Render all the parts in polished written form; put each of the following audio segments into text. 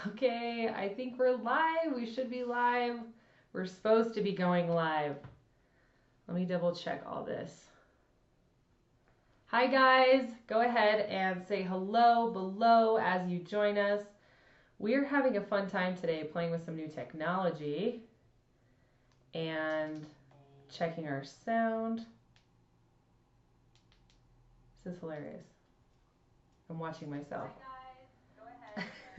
Okay, I think we're live. We should be live. We're supposed to be going live. Let me double check all this. Hi, guys. Go ahead and say hello below as you join us. We're having a fun time today playing with some new technology and checking our sound. This is hilarious. I'm watching myself. Hi, guys. Go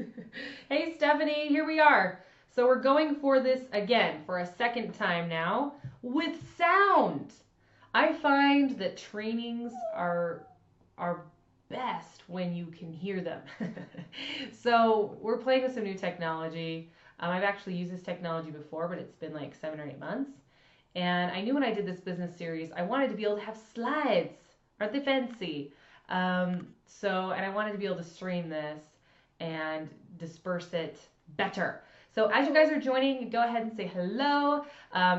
ahead. Hey, Stephanie. Here we are. So we're going for this again for a second time now with sound. I find that trainings are best when you can hear them. So we're playing with some new technology. I've actually used this technology before, but it's been like 7 or 8 months. And I knew when I did this business series, I wanted to be able to have slides. Aren't they fancy? And I wanted to be able to stream this and disperse it better. So as you guys are joining, go ahead and say hello.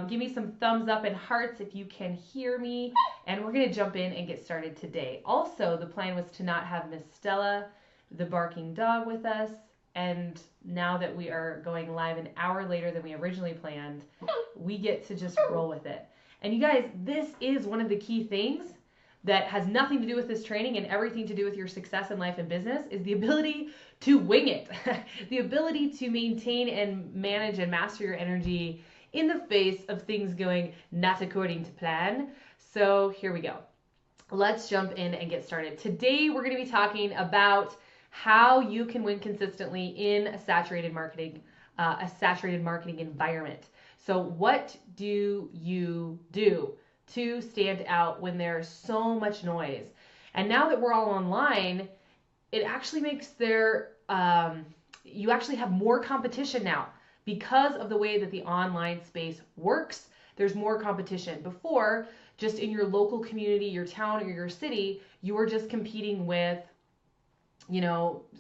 Give me some thumbs up and hearts if you can hear me. And we're going to jump in and get started today. Also, the plan was to not have Miss Stella, the barking dog, with us. And now that we are going live an hour later than we originally planned, we get to just roll with it. And you guys, this is one of the key things that has nothing to do with this training and everything to do with your success in life and business is the ability to wing it. The ability to maintain and manage and master your energy in the face of things going not according to plan. So here we go. Let's jump in and get started. Today we're going to be talking about how you can win consistently in a saturated marketing environment. So what do you do to stand out when there's so much noise? And now that we're all online, it actually makes you actually have more competition now because of the way that the online space works. There's more competition. Before, just in your local community, your town, or your city, you were just competing with,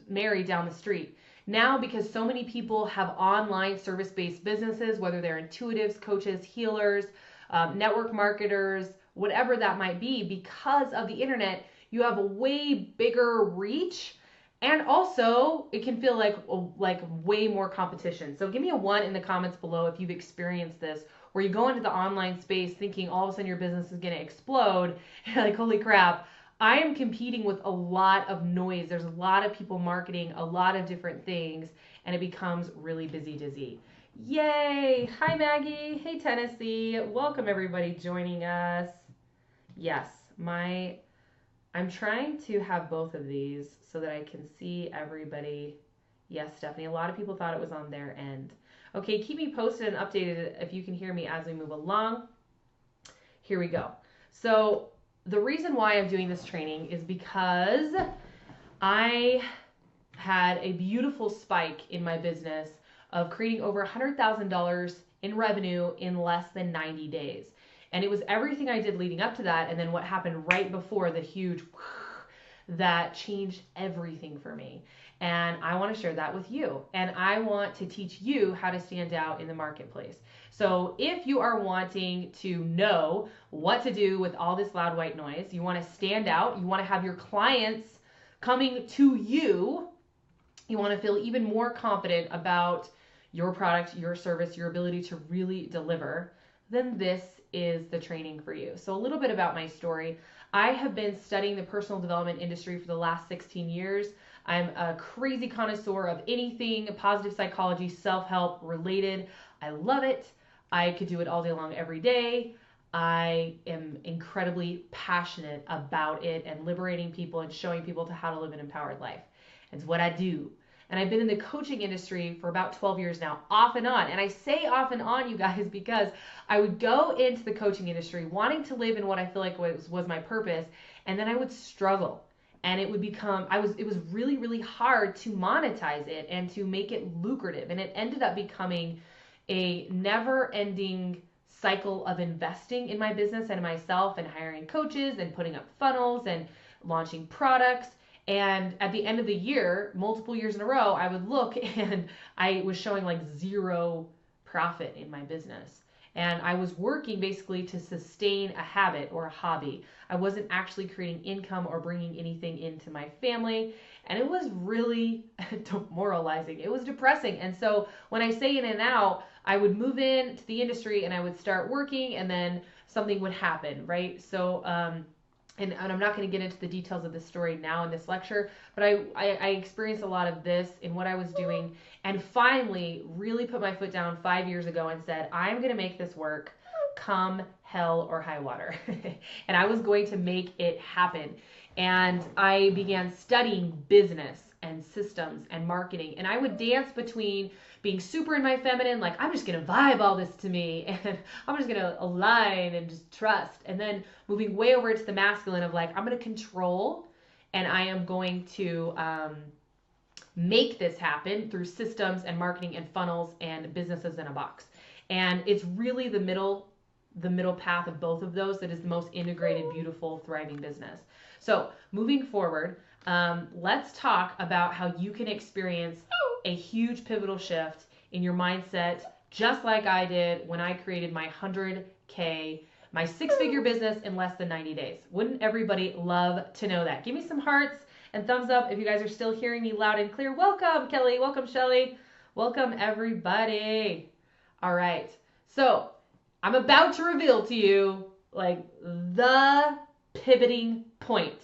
Mary down the street. Now, because so many people have online service-based businesses, whether they're intuitives, coaches, healers, network marketers, whatever that might be, because of the internet, you have a way bigger reach. And also, it can feel like way more competition. So give me a 1 in the comments below if you've experienced this, where you go into the online space thinking all of a sudden your business is going to explode. And like, holy crap, I am competing with a lot of noise. There's a lot of people marketing a lot of different things, and it becomes really busy dizzy. Yay! Hi, Maggie. Hey, Tennessee. Welcome, everybody joining us. Yes, I'm trying to have both of these so that I can see everybody. Yes, Stephanie, a lot of people thought it was on their end. Okay, keep me posted and updated if you can hear me as we move along. Here we go. So the reason why I'm doing this training is because I had a beautiful spike in my business of creating over $100,000 in revenue in less than 90 days. And it was everything I did leading up to that, and then what happened right before the huge that changed everything for me. And I want to share that with you. And I want to teach you how to stand out in the marketplace. So if you are wanting to know what to do with all this loud white noise, you want to stand out, you want to have your clients coming to you, you want to feel even more confident about your product, your service, your ability to really deliver, then this is the training for you. So a little bit about my story. I have been studying the personal development industry for the last 16 years. I'm a crazy connoisseur of anything positive psychology, self-help related. I love it. I could do it all day long, every day. I am incredibly passionate about it and liberating people and showing people how to live an empowered life. It's what I do. And I've been in the coaching industry for about 12 years now, off and on. And I say off and on, you guys, because I would go into the coaching industry wanting to live in what I feel like was my purpose, and then I would struggle. And it would become, it was really, really hard to monetize it and to make it lucrative. And it ended up becoming a never-ending cycle of investing in my business and myself and hiring coaches and putting up funnels and launching products. And at the end of the year, multiple years in a row, I would look and I was showing like zero profit in my business. And I was working basically to sustain a habit or a hobby. I wasn't actually creating income or bringing anything into my family. And it was really, demoralizing. It was depressing. And so when I say in and out, I would move into the industry and I would start working and then something would happen, right? So, and I'm not going to get into the details of this story now in this lecture, but I experienced a lot of this in what I was doing and finally really put my foot down 5 years ago and said, I'm going to make this work come hell or high water. And I was going to make it happen. And I began studying business and systems and marketing. And I would dance between being super in my feminine, like I'm just going to vibe all this to me and I'm just going to align and just trust. And then moving way over to the masculine of like, I'm going to control and I am going to make this happen through systems and marketing and funnels and businesses in a box. And it's really the middle path of both of those that is the most integrated, beautiful, thriving business. So moving forward, let's talk about how you can experience a huge pivotal shift in your mindset, just like I did when I created my 100K, my six-figure business in less than 90 days. Wouldn't everybody love to know that? Give me some hearts and thumbs up if you guys are still hearing me loud and clear. Welcome, Kelly. Welcome, Shelly. Welcome, everybody. All right. So I'm about to reveal to you like the pivoting point.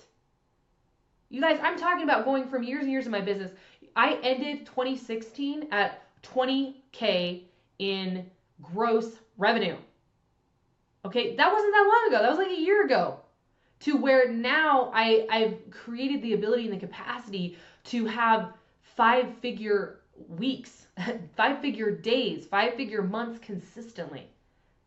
You guys, I'm talking about going from years and years of my business. I ended 2016 at 20K in gross revenue. Okay, that wasn't that long ago. That was like a year ago. To where now I've created the ability and the capacity to have 5-figure weeks, 5-figure days, 5-figure months consistently.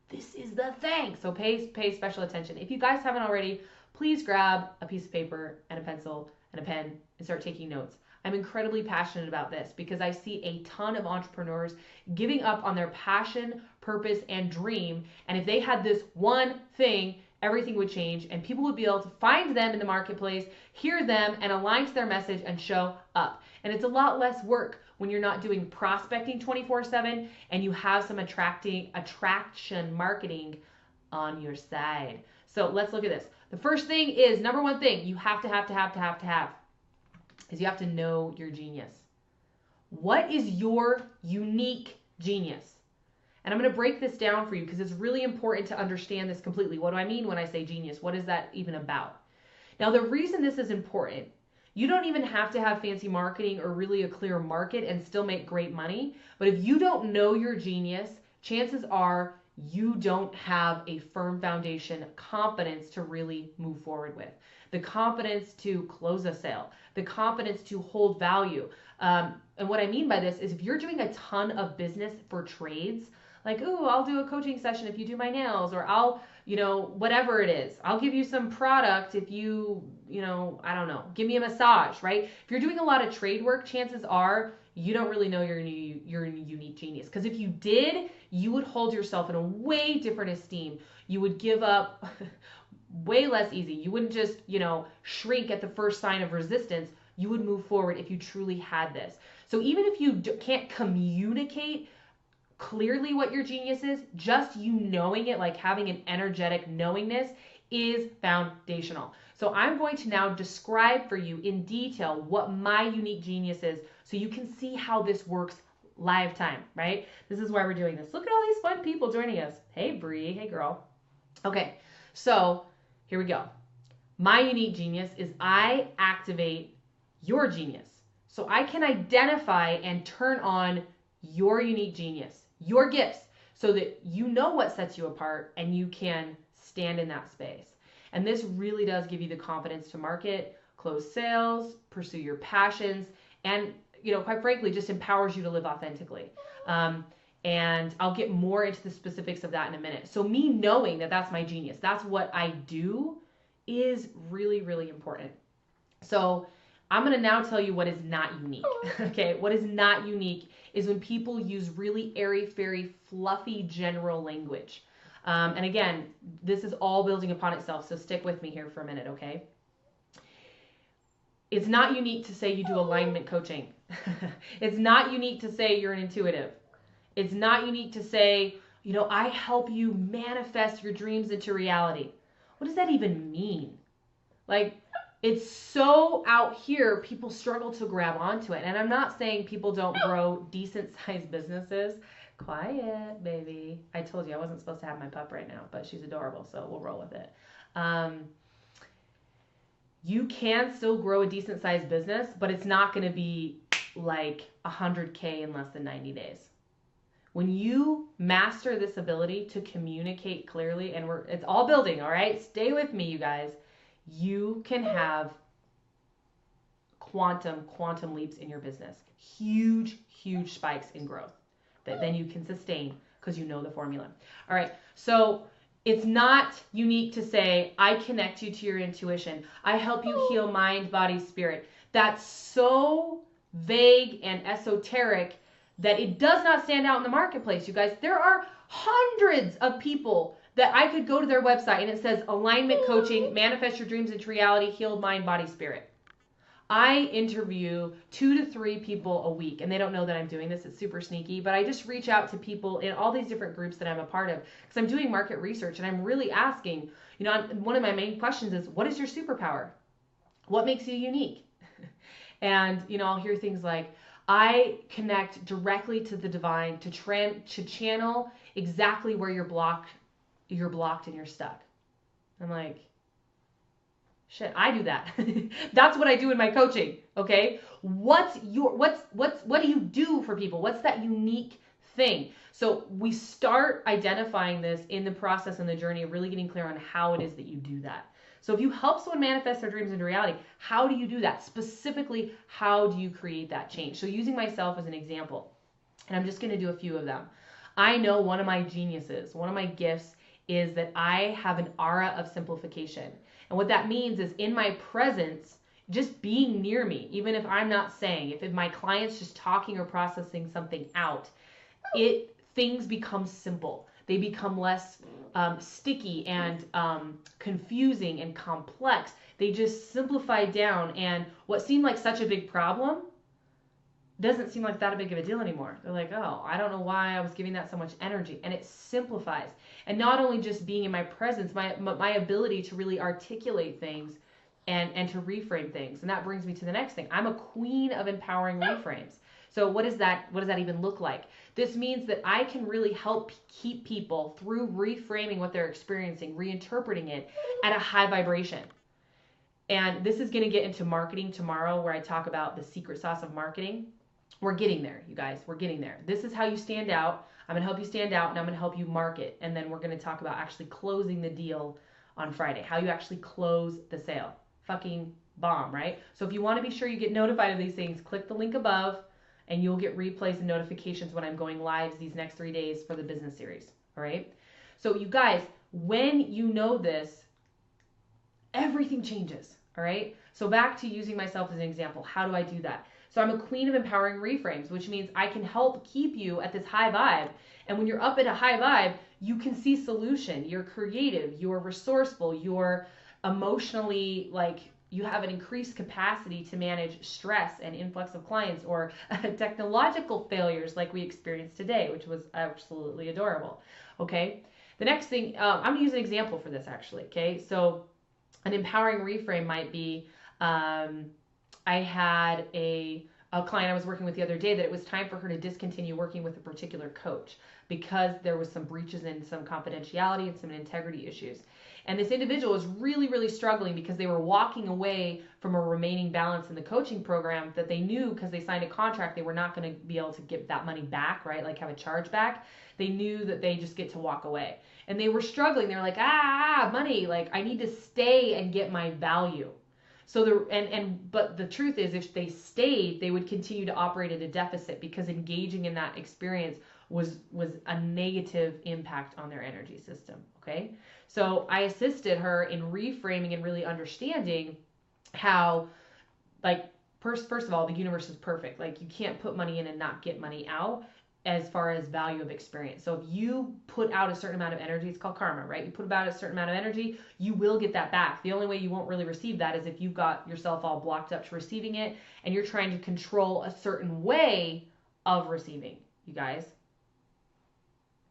This is the thing. So pay special attention. If you guys haven't already, please grab a piece of paper and a pencil and a pen and start taking notes. I'm incredibly passionate about this because I see a ton of entrepreneurs giving up on their passion, purpose, and dream. And if they had this one thing, everything would change and people would be able to find them in the marketplace, hear them, and align to their message and show up. And it's a lot less work when you're not doing prospecting 24/7 and you have some attraction marketing on your side. So let's look at this. The first thing is, number one thing you have to have is you have to know your genius. What is your unique genius? And I'm going to break this down for you because it's really important to understand this completely. What do I mean when I say genius? What is that even about? Now, the reason this is important, you don't even have to have fancy marketing or really a clear market and still make great money. But if you don't know your genius, chances are you don't have a firm foundation, confidence to really move forward with. The confidence to close a sale, the confidence to hold value. And what I mean by this is if you're doing a ton of business for trades, like, ooh, I'll do a coaching session if you do my nails, or I'll, whatever it is. I'll give you some product if you, I don't know, give me a massage, right? If you're doing a lot of trade work, chances are you don't really know your unique genius. Because if you did, you would hold yourself in a way different esteem. You would give up way less easy. You wouldn't just, shrink at the first sign of resistance. You would move forward if you truly had this. So even if you can't communicate clearly what your genius is, just you knowing it, like having an energetic knowingness, is foundational. So I'm going to now describe for you in detail what my unique genius is so you can see how this works live time, right? This is why we're doing this. Look at all these fun people joining us. Hey, Bree. Hey, girl. Okay, so here we go. My unique genius is I activate your genius. So I can identify and turn on your unique genius, your gifts, so that you know what sets you apart and you can stand in that space. And this really does give you the confidence to market, close sales, pursue your passions, and quite frankly, just empowers you to live authentically. And I'll get more into the specifics of that in a minute. So me knowing that that's my genius, that's what I do, is really, really important. So I'm going to now tell you what is not unique. Okay, what is not unique is when people use really airy-fairy, fluffy, general language. And again, this is all building upon itself, so stick with me here for a minute, okay? It's not unique to say you do alignment coaching. It's not unique to say you're an intuitive. It's not unique to say, I help you manifest your dreams into reality. What does that even mean? Like, It's so out here, people struggle to grab onto it. And I'm not saying people don't grow decent sized businesses. Quiet, baby. I told you I wasn't supposed to have my pup right now, but she's adorable, so we'll roll with it. You can still grow a decent sized business, but it's not going to be like 100K in less than 90 days. When you master this ability to communicate clearly, and it's all building, all right? Stay with me, you guys. You can have quantum leaps in your business. Huge spikes in growth that then you can sustain because you know the formula. All right, so it's not unique to say, I connect you to your intuition. I help you heal mind, body, spirit. That's so vague and esoteric that it does not stand out in the marketplace, you guys. There are hundreds of people that I could go to their website and it says alignment coaching, manifest your dreams into reality, healed mind, body, spirit. I interview 2 to 3 people a week, and they don't know that I'm doing this. It's super sneaky, but I just reach out to people in all these different groups that I'm a part of because I'm doing market research and I'm really asking, one of my main questions is, what is your superpower? What makes you unique? And, I'll hear things like, I connect directly to the divine to channel exactly where you're blocked and you're stuck. I'm like, shit, I do that. That's what I do in my coaching. Okay. What do you do for people? What's that unique thing? So we start identifying this in the process and the journey of really getting clear on how it is that you do that. So if you help someone manifest their dreams into reality, how do you do that? Specifically, how do you create that change? So using myself as an example, and I'm just going to do a few of them. I know one of my geniuses, one of my gifts is that I have an aura of simplification. And what that means is in my presence, just being near me, even if I'm not saying, if my client's just talking or processing something out, things become simple. They become less sticky and confusing and complex. They just simplify down, and what seemed like such a big problem doesn't seem like that big of a deal anymore. They're like, oh, I don't know why I was giving that so much energy. And it simplifies. And not only just being in my presence, my ability to really articulate things and to reframe things. And that brings me to the next thing. I'm a queen of empowering reframes. So what does that even look like? This means that I can really help keep people through reframing what they're experiencing, reinterpreting it at a high vibration. And this is going to get into marketing tomorrow, where I talk about the secret sauce of marketing. We're getting there, you guys. We're getting there. This is how you stand out. I'm going to help you stand out, and I'm going to help you market. And then we're going to talk about actually closing the deal on Friday, how you actually close the sale. Fucking bomb, right? So if you want to be sure you get notified of these things, click the link above, and you'll get replays and notifications when I'm going live these next 3 days for the business series. All right? So you guys, when you know this, everything changes. All right? So back to using myself as an example. How do I do that? So I'm a queen of empowering reframes, which means I can help keep you at this high vibe. And when you're up at a high vibe, you can see solution. You're creative. You're resourceful. You're emotionally, you have an increased capacity to manage stress and influx of clients or technological failures like we experienced today, which was absolutely adorable. Okay. The next thing, I'm going to use an example for this actually. Okay. So an empowering reframe might be, I had a client I was working with the other day that it was time for her to discontinue working with a particular coach because there was some breaches in some confidentiality and some integrity issues. And this individual was really, really struggling because they were walking away from a remaining balance in the coaching program that they knew, because they signed a contract, they were not going to be able to get that money back, right? Like have a charge back. They knew that they just get to walk away. And they were struggling. They were like, money, like I need to stay and get my value. So but the truth is, if they stayed, they would continue to operate at a deficit because engaging in that experience was a negative impact on their energy system. Okay. So I assisted her in reframing and really understanding how, first of all, the universe is perfect. Like you can't put money in and not get money out as far as value of experience. So if you put out a certain amount of energy, it's called karma, right? You put about a certain amount of energy, you will get that back. The only way you won't really receive that is if you've got yourself all blocked up to receiving it and you're trying to control a certain way of receiving, you guys,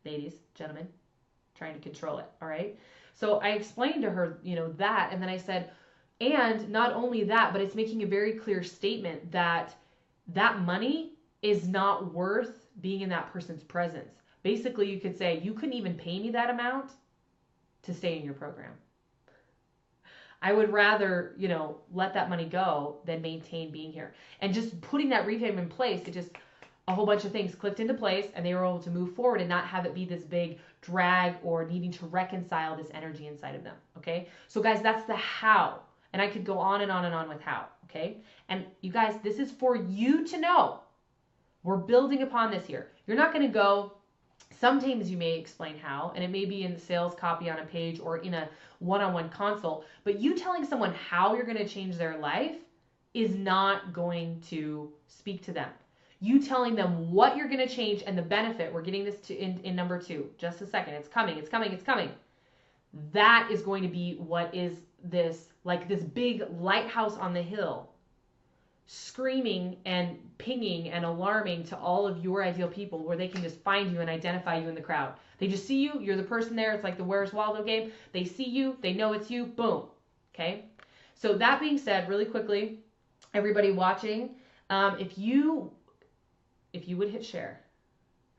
ladies, gentlemen, trying to control it, all right? So I explained to her, that, and then I said, And not only that, but it's making a very clear statement that that money is not worth being in that person's presence. Basically, you could say, you couldn't even pay me that amount to stay in your program. I would rather, let that money go than maintain being here. And just putting that reframe in place, it just, a whole bunch of things clicked into place and they were able to move forward and not have it be this big drag or needing to reconcile this energy inside of them. Okay. So guys, that's the how. And I could go on and on and on with how. Okay. And you guys, this is for you to know. We're building upon this here. You're not going to go, sometimes you may explain how, and it may be in the sales copy on a page or in a one-on-one consult, but you telling someone how you're going to change their life is not going to speak to them. You telling them what you're going to change and the benefit, we're getting this to in number 2, just a second, it's coming. That is going to be what is this, like this big lighthouse on the hill, screaming and pinging and alarming to all of your ideal people where they can just find you and identify you in the crowd. They just see you, you're the person there. It's like the Where's Waldo game. They see you, they know it's you, boom. Okay. So that being said, really quickly, everybody watching, if you would hit share,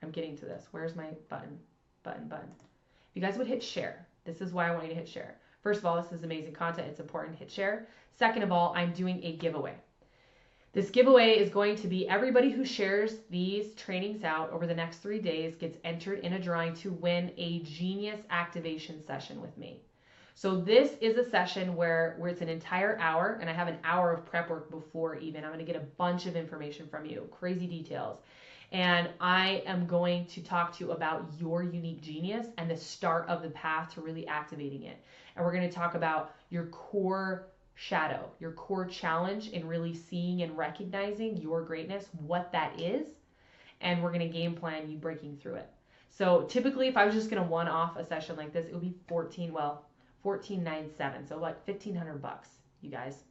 I'm getting to this. Where's my button? If you guys would hit share, this is why I want you to hit share. First of all, this is amazing content. It's important to hit share. Second of all, I'm doing a giveaway. This giveaway is going to be everybody who shares these trainings out over the next 3 days gets entered in a drawing to win a genius activation session with me. So this is a session where it's an entire hour, and I have an hour of prep work before even. I'm going to get a bunch of information from you, crazy details. And I am going to talk to you about your unique genius and the start of the path to really activating it. And we're going to talk about your core shadow, your core challenge in really seeing and recognizing your greatness, what that is, and we're going to game plan you breaking through it. So typically, if I was just going to one-off a session like this, it would be $14,997, so like $1,500, you guys.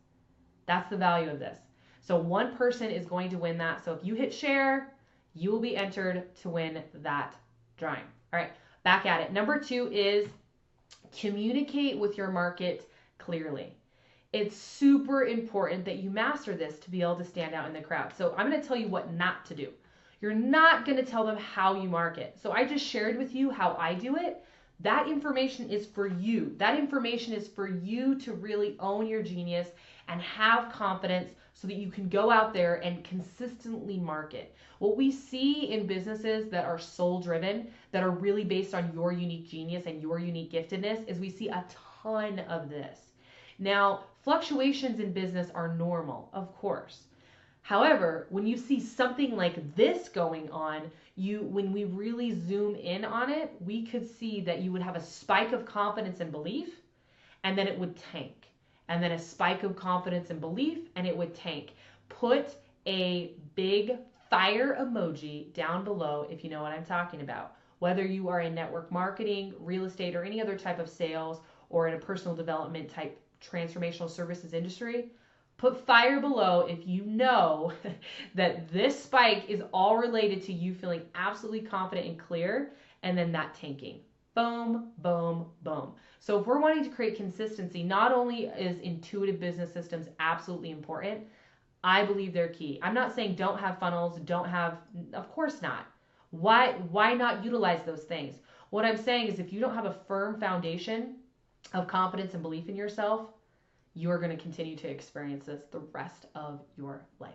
That's the value of this. So one person is going to win that. So if you hit share, you will be entered to win that drawing. All right, back at it. Number 2 is communicate with your market clearly. It's super important that you master this to be able to stand out in the crowd. So I'm going to tell you what not to do. You're not going to tell them how you market. So I just shared with you how I do it. That information is for you. That information is for you to really own your genius and have confidence so that you can go out there and consistently market. What we see in businesses that are soul driven, that are really based on your unique genius and your unique giftedness, is we see a ton of this. Now, fluctuations in business are normal, of course. However, when you see something like this going on, when we really zoom in on it, we could see that you would have a spike of confidence and belief, and then it would tank. And then a spike of confidence and belief, and it would tank. Put a big fire emoji down below if you know what I'm talking about. Whether you are in network marketing, real estate, or any other type of sales, or in a personal development type transformational services industry, put fire below if you know that this spike is all related to you feeling absolutely confident and clear, and then that tanking. Boom, boom, boom. So if we're wanting to create consistency, not only is intuitive business systems absolutely important, I believe they're key. I'm not saying don't have funnels, of course not. Why not utilize those things? What I'm saying is if you don't have a firm foundation of confidence and belief in yourself, you're going to continue to experience this the rest of your life.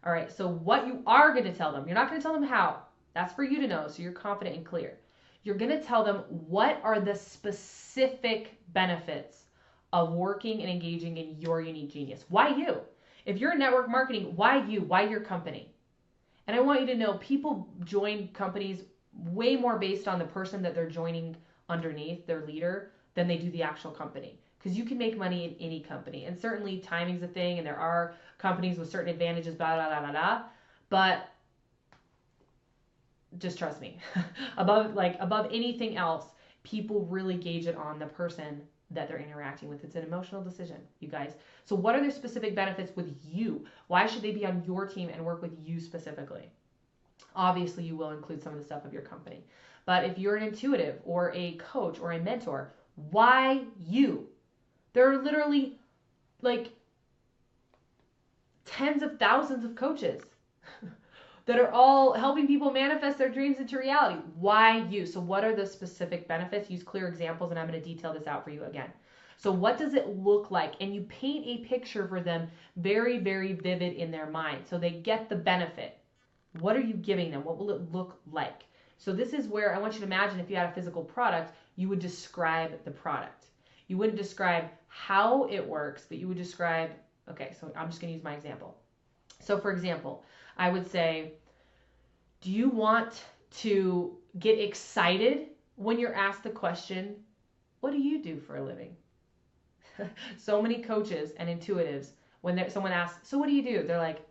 All right, so what you are going to tell them, you're not going to tell them how. That's for you to know, so you're confident and clear. You're going to tell them what are the specific benefits of working and engaging in your unique genius. Why you? If you're in network marketing, why you? Why your company? And I want you to know people join companies way more based on the person that they're joining underneath, their leader, than they do the actual company. Because you can make money in any company. And certainly timing's a thing, and there are companies with certain advantages, blah, blah, blah, blah, blah. But just trust me. above anything else, people really gauge it on the person that they're interacting with. It's an emotional decision, you guys. So what are the specific benefits with you? Why should they be on your team and work with you specifically? Obviously, you will include some of the stuff of your company. But if you're an intuitive or a coach or a mentor, why you? There are literally like tens of thousands of coaches that are all helping people manifest their dreams into reality. Why you? So what are the specific benefits? Use clear examples, and I'm going to detail this out for you again. So what does it look like? And you paint a picture for them very, very vivid in their mind so they get the benefit. What are you giving them? What will it look like? So this is where I want you to imagine if you had a physical product, you would describe the product. You wouldn't describe how it works, but you would describe, okay, so I'm just going to use my example. So for example, I would say, do you want to get excited when you're asked the question, what do you do for a living? So many coaches and intuitives, when someone asks, so what do you do? They're like,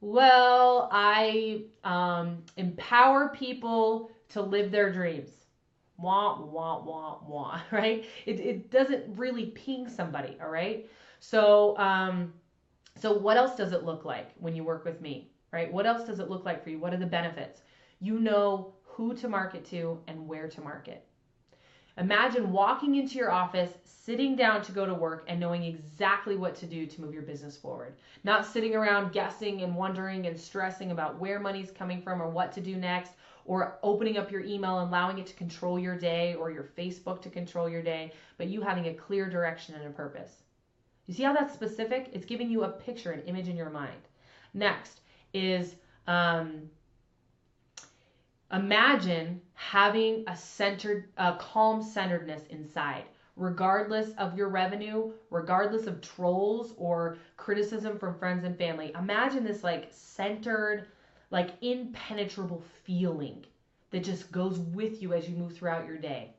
well, I empower people to live their dreams. Wah, wah, wah, wah, right? It doesn't really ping somebody, all right? So, so what else does it look like when you work with me, right? What else does it look like for you? What are the benefits? You know who to market to and where to market. Imagine walking into your office, sitting down to go to work, and knowing exactly what to do to move your business forward. Not sitting around guessing and wondering and stressing about where money's coming from or what to do next, or opening up your email and allowing it to control your day, or your Facebook to control your day, but you having a clear direction and a purpose. You see how that's specific? It's giving you a picture, an image in your mind. Next is imagine having a calm centeredness inside, regardless of your revenue, regardless of trolls or criticism from friends and family. Imagine this like centered, like impenetrable feeling that just goes with you as you move throughout your day,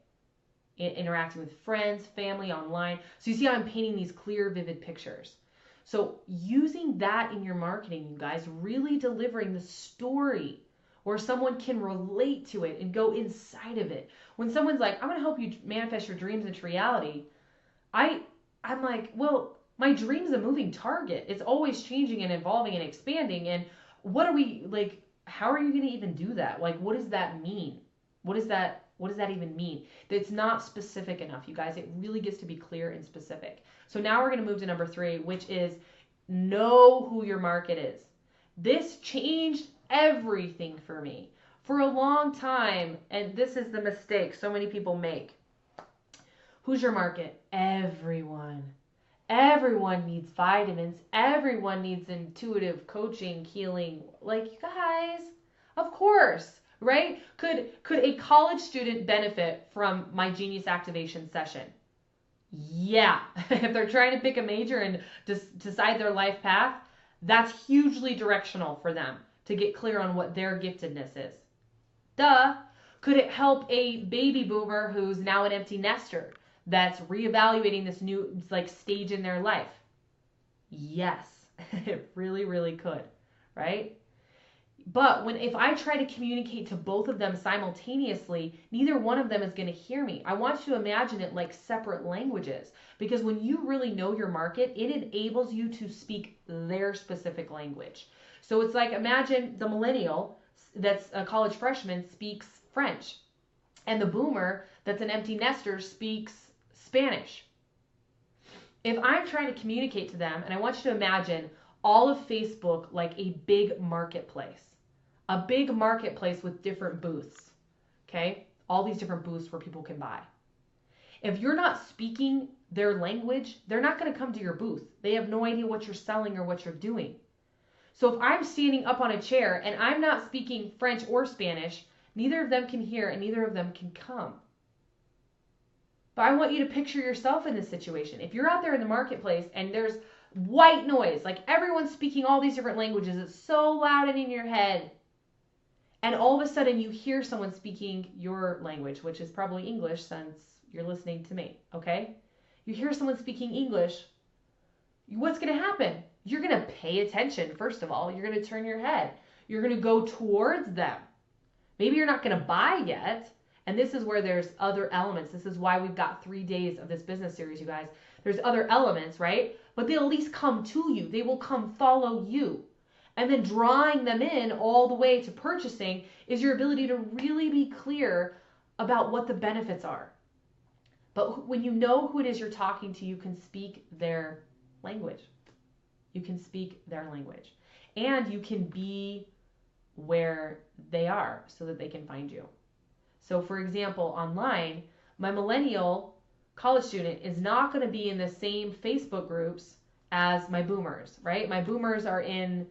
interacting with friends, family, online. So you see how I'm painting these clear, vivid pictures. So using that in your marketing, you guys, really delivering the story where someone can relate to it and go inside of it. When someone's like, I'm going to help you manifest your dreams into reality, I'm like, well, my dream's a moving target. It's always changing and evolving and expanding. And what are we, like, how are you going to even do that? Like, what does that mean? What does that even mean? It's not specific enough, you guys. It really gets to be clear and specific. So now we're going to move to number 3, which is know who your market is. This changed everything for me for a long time, and this is the mistake so many people make. Who's your market? Everyone. Everyone needs vitamins. Everyone needs intuitive coaching, healing. Like, you guys, of course, right? Could a college student benefit from my Genius Activation session? Yeah. If they're trying to pick a major and decide their life path, that's hugely directional for them to get clear on what their giftedness is. Duh. Could it help a baby boomer who's now an empty nester that's reevaluating this new like stage in their life? Yes, it really, really could, right? But if I try to communicate to both of them simultaneously, neither one of them is going to hear me. I want you to imagine it like separate languages, because when you really know your market, it enables you to speak their specific language. So it's like, imagine the millennial that's a college freshman speaks French, and the boomer that's an empty nester speaks Spanish. If I'm trying to communicate to them, and I want you to imagine all of Facebook like a big marketplace with different booths, okay? All these different booths where people can buy. If you're not speaking their language, they're not going to come to your booth. They have no idea what you're selling or what you're doing. So if I'm standing up on a chair and I'm not speaking French or Spanish, neither of them can hear and neither of them can come. But I want you to picture yourself in this situation. If you're out there in the marketplace and there's white noise, like everyone's speaking all these different languages, it's so loud and in your head, and all of a sudden you hear someone speaking your language, which is probably English since you're listening to me, okay? You hear someone speaking English, what's going to happen? You're going to pay attention, first of all. You're going to turn your head. You're going to go towards them. Maybe you're not going to buy yet, and this is where there's other elements. This is why we've got 3 days of this business series, you guys. There's other elements, right? But they'll at least come to you. They will come follow you. And then drawing them in all the way to purchasing is your ability to really be clear about what the benefits are. But when you know who it is you're talking to, you can speak their language. You can speak their language. And you can be where they are so that they can find you. So, for example, online, my millennial college student is not going to be in the same Facebook groups as my boomers, right? My boomers are in,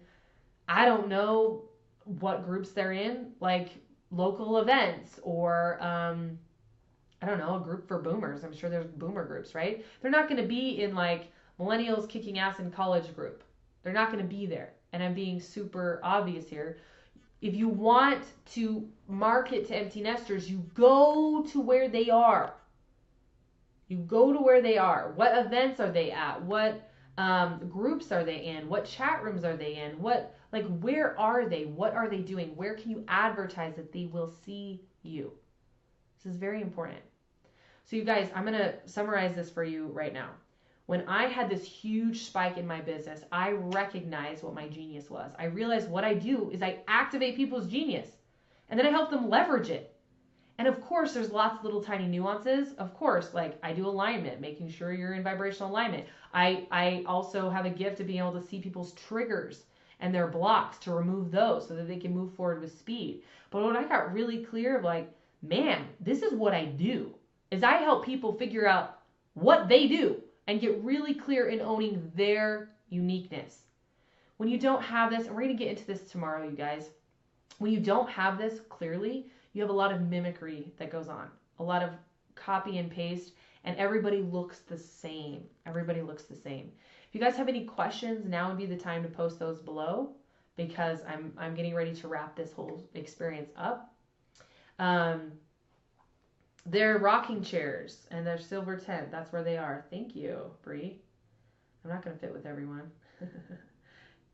I don't know what groups they're in, like local events or, I don't know, a group for boomers. I'm sure there's boomer groups, right? They're not going to be in like millennials kicking ass in college group. They're not going to be there. And I'm being super obvious here. If you want to market to empty nesters, you go to where they are. You go to where they are. What events are they at? What groups are they in? What chat rooms are they in? Where are they? What are they doing? Where can you advertise that they will see you? This is very important. So you guys, I'm going to summarize this for you right now. When I had this huge spike in my business, I recognized what my genius was. I realized what I do is I activate people's genius and then I help them leverage it. And of course, there's lots of little tiny nuances. Of course, like I do alignment, making sure you're in vibrational alignment. I also have a gift of being able to see people's triggers and their blocks to remove those so that they can move forward with speed. But when I got really clear of like, man, this is what I do, is I help people figure out what they do and get really clear in owning their uniqueness. When you don't have this, and we're going to get into this tomorrow, you guys, when you don't have this clearly, you have a lot of mimicry that goes on, a lot of copy and paste, and everybody looks the same. Everybody looks the same. If you guys have any questions, now would be the time to post those below because I'm getting ready to wrap this whole experience up. They're rocking chairs and they're silver tent. That's where they are. Thank you, Bree. I'm not going to fit with everyone.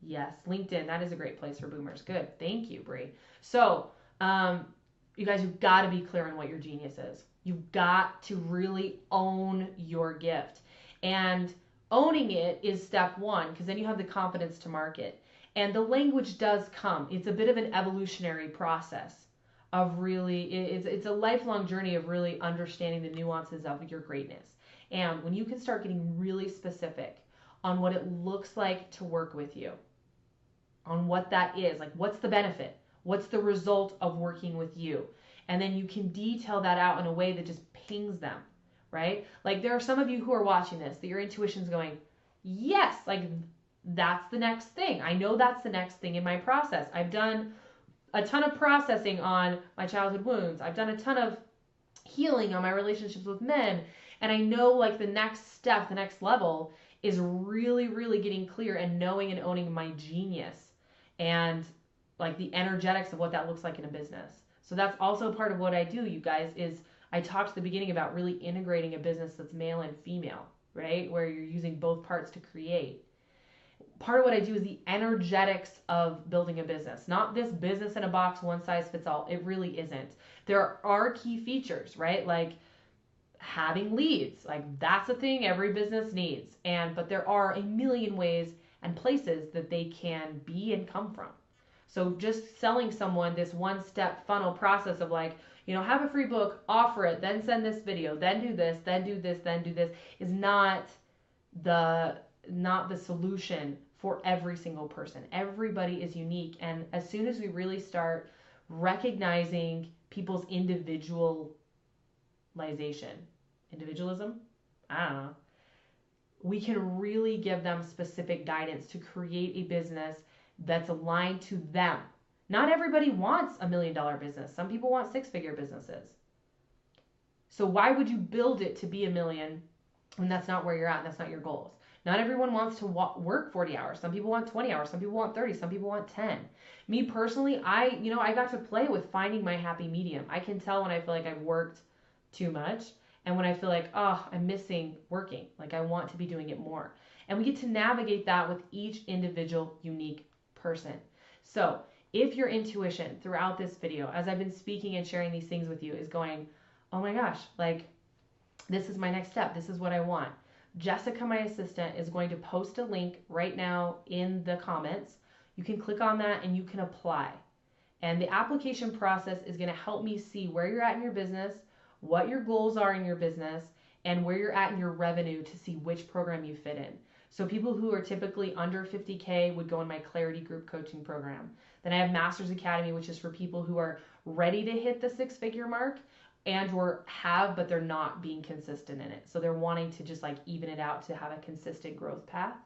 Yes, LinkedIn. That is a great place for boomers. Good. Thank you, Bree. So, you guys, you've got to be clear on what your genius is. You've got to really own your gift. And owning it is step one, because then you have the confidence to market. And the language does come. It's a bit of an evolutionary process of really, it's a lifelong journey of really understanding the nuances of your greatness. And when you can start getting really specific on what it looks like to work with you, on what that is, like what's the benefit? What's the result of working with you? And then you can detail that out in a way that just pings them, right? Like there are some of you who are watching this that your intuition's going, yes, like that's the next thing. I know that's the next thing in my process. I've done a ton of processing on my childhood wounds. I've done a ton of healing on my relationships with men. And I know like the next step, the next level is really, really getting clear and knowing and owning my genius and like the energetics of what that looks like in a business. So that's also part of what I do, you guys, is I talked at the beginning about really integrating a business that's male and female, right? Where you're using both parts to create. Part of what I do is the energetics of building a business, not this business in a box, one size fits all. It really isn't. There are key features, right? Like having leads, like that's a thing every business needs. But there are a million ways and places that they can be and come from. So just selling someone this one-step funnel process of like, have a free book, offer it, then send this video, then do this, then do this, then do this, is not the solution for every single person. Everybody is unique. And as soon as we really start recognizing people's individualism, I don't know, we can really give them specific guidance to create a business that's aligned to them. Not everybody wants $1 million business. Some people want 6-figure businesses. So why would you build it to be $1 million when that's not where you're at and that's not your goals? Not everyone wants to work 40 hours. Some people want 20 hours. Some people want 30. Some people want 10. Me personally, I got to play with finding my happy medium. I can tell when I feel like I've worked too much and when I feel like, I'm missing working. Like I want to be doing it more. And we get to navigate that with each individual unique person. So if your intuition throughout this video, as I've been speaking and sharing these things with you, is going, oh my gosh, like this is my next step. This is what I want. Jessica, my assistant, is going to post a link right now in the comments. You can click on that and you can apply. And the application process is going to help me see where you're at in your business, what your goals are in your business, and where you're at in your revenue to see which program you fit in. So people who are typically under 50K would go in my Clarity Group coaching program. Then I have Masters Academy, which is for people who are ready to hit the 6-figure mark and or have, but they're not being consistent in it. So they're wanting to just like even it out to have a consistent growth path.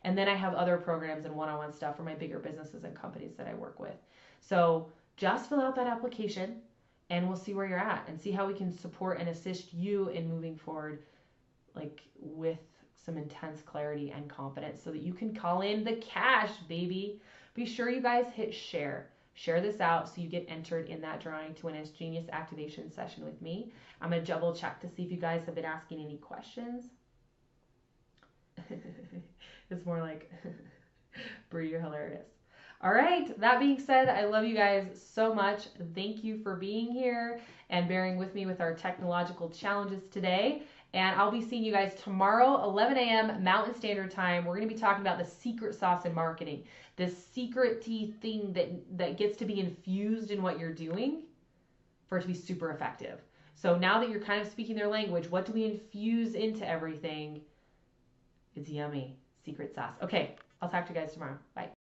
And then I have other programs and one-on-one stuff for my bigger businesses and companies that I work with. So just fill out that application and we'll see where you're at and see how we can support and assist you in moving forward, like with some intense clarity and confidence so that you can call in the cash, baby. Be sure you guys hit share. Share this out so you get entered in that drawing to win a Genius Activation session with me. I'm going to double check to see if you guys have been asking any questions. It's more like, Brie, you're hilarious. All right, that being said, I love you guys so much. Thank you for being here and bearing with me with our technological challenges today. And I'll be seeing you guys tomorrow, 11 a.m. Mountain Standard Time. We're going to be talking about the secret sauce in marketing, this secret-y thing that gets to be infused in what you're doing for it to be super effective. So now that you're kind of speaking their language, what do we infuse into everything? It's yummy. Secret sauce. Okay, I'll talk to you guys tomorrow. Bye.